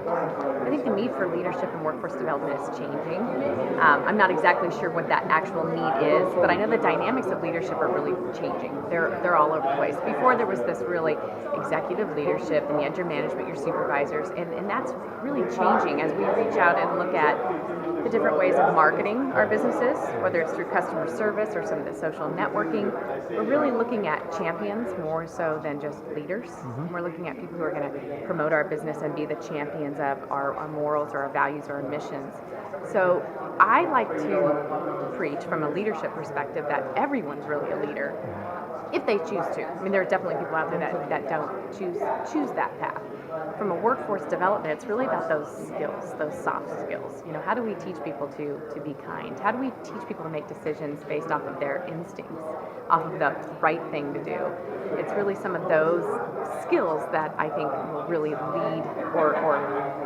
I think the need for leadership and workforce development is changing. I'm not exactly sure what that actual need is, but I know the dynamics of leadership are really changing. They're all over the place. Before there was this really executive leadership and the edge of management, your supervisors, and that's really changing as we reach out and look at the different ways of marketing our businesses, whether it's through customer service or some of the social networking. We're really looking at champions more so than just leaders. We're looking at people who are going to promote our business and be the champions of our morals or our values or our missions. So I like to preach from a leadership perspective that everyone's really a leader if they choose to. I mean, there are definitely people out there that don't choose that path. From a workforce development, it's really about those skills, those soft skills. How do we teach people to be kind? How do we teach people to make decisions based off of their instincts, off of the right thing to do? It's really some of those skills that I think will really lead, or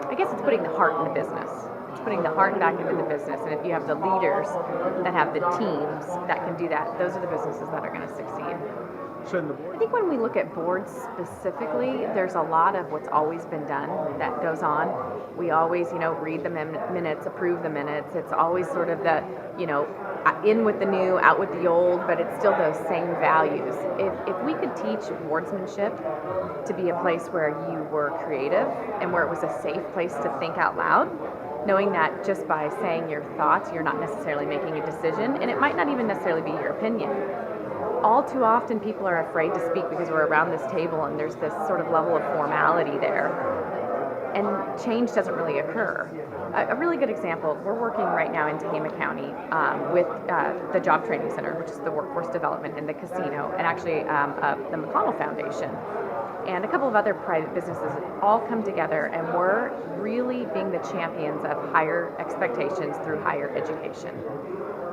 I guess it's putting the heart in the business. It's putting the heart back into the business, and if you have the leaders that have the teams that can do that, those are the businesses that are going to succeed. I think when we look at boards specifically, there's a lot of what's always been done that goes on. We always, read the minutes, approve the minutes. It's always sort of the, in with the new, out with the old, but it's still those same values. If we could teach boardsmanship to be a place where you were creative and where it was a safe place to think out loud, knowing that just by saying your thoughts, you're not necessarily making a decision, and it might not even necessarily be your opinion. All too often people are afraid to speak because we're around this table and there's this sort of level of formality there, and change doesn't really occur. A really good example, we're working right now in Tehama County with the Job Training Center, which is the workforce development in the casino, and actually the McConnell Foundation, and a couple of other private businesses all come together, and we're really being the champions of higher expectations through higher education.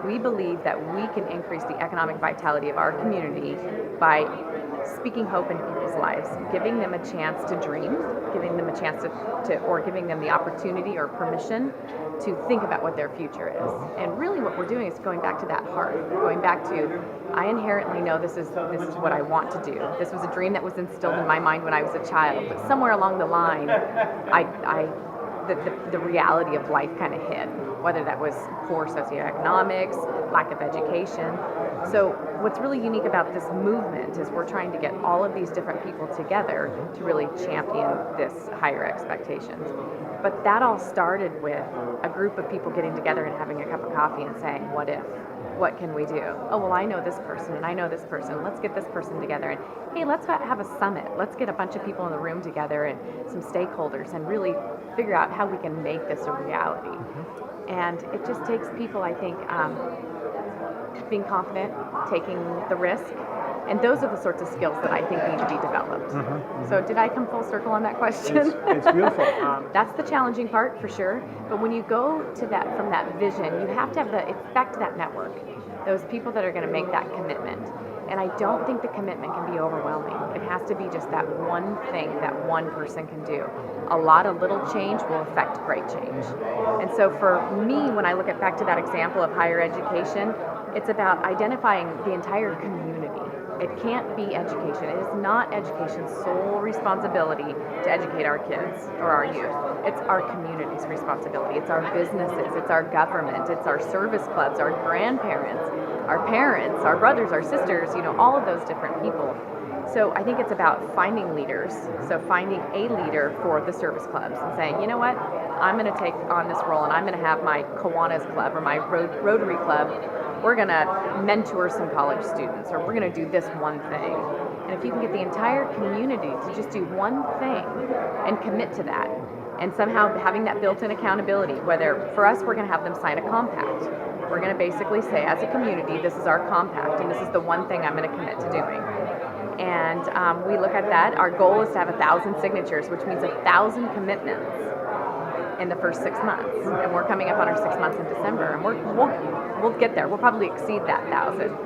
We believe that we can increase the economic vitality of our community by speaking hope into people's lives, giving them a chance to dream, giving them a chance or giving them the opportunity or permission to think about what their future is. And really what we're doing is going back to that heart, going back to, I inherently know this is what I want to do. This was a dream that was instilled in my mind when I was a child, but somewhere along the line, the reality of life kind of hit, whether that was poor socioeconomics, lack of education. So what's really unique about this movement is we're trying to get all of these different people together to really champion this higher expectations. But that all started with a group of people getting together and having a cup of coffee and saying, what if? What can we do? Oh, well, I know this person and I know this person. Let's get this person together. And hey, let's have a summit. Let's get a bunch of people in the room together and some stakeholders and really figure out how we can make this a reality. And it just takes people, I think, being confident, taking the risk. And those are the sorts of skills that I think need to be developed. So did I come full circle on that question? It's beautiful. That's the challenging part for sure. But when you go to that from that vision, you have to have it's back to that network, those people that are going to make that commitment. And I don't think the commitment can be overwhelming. It has to be just that one thing that one person can do. A lot of little change will affect great change. And so for me, when I look back to that example of higher education, it's about identifying the entire community. It can't be education. It is not education's sole responsibility to educate our kids or our youth. It's our community's responsibility. It's our businesses. It's our government. It's our service clubs, our grandparents, our parents, our brothers, our sisters, all of those different people. So I think it's about finding leaders. So finding a leader for the service clubs and saying, you know what, I'm going to take on this role and I'm going to have my Kiwanis Club or my Rotary Club. We're going to mentor some college students, or we're going to do this one thing. And if you can get the entire community to just do one thing and commit to that, and somehow having that built-in accountability, whether for us, we're going to have them sign a compact. We're going to basically say, as a community, this is our compact, and this is the one thing I'm going to commit to doing. And we look at that. Our goal is to have 1,000 signatures, which means 1,000 commitments in the first 6 months. And we're coming up on our 6 months in December, and we'll get there. We'll probably exceed that 1,000.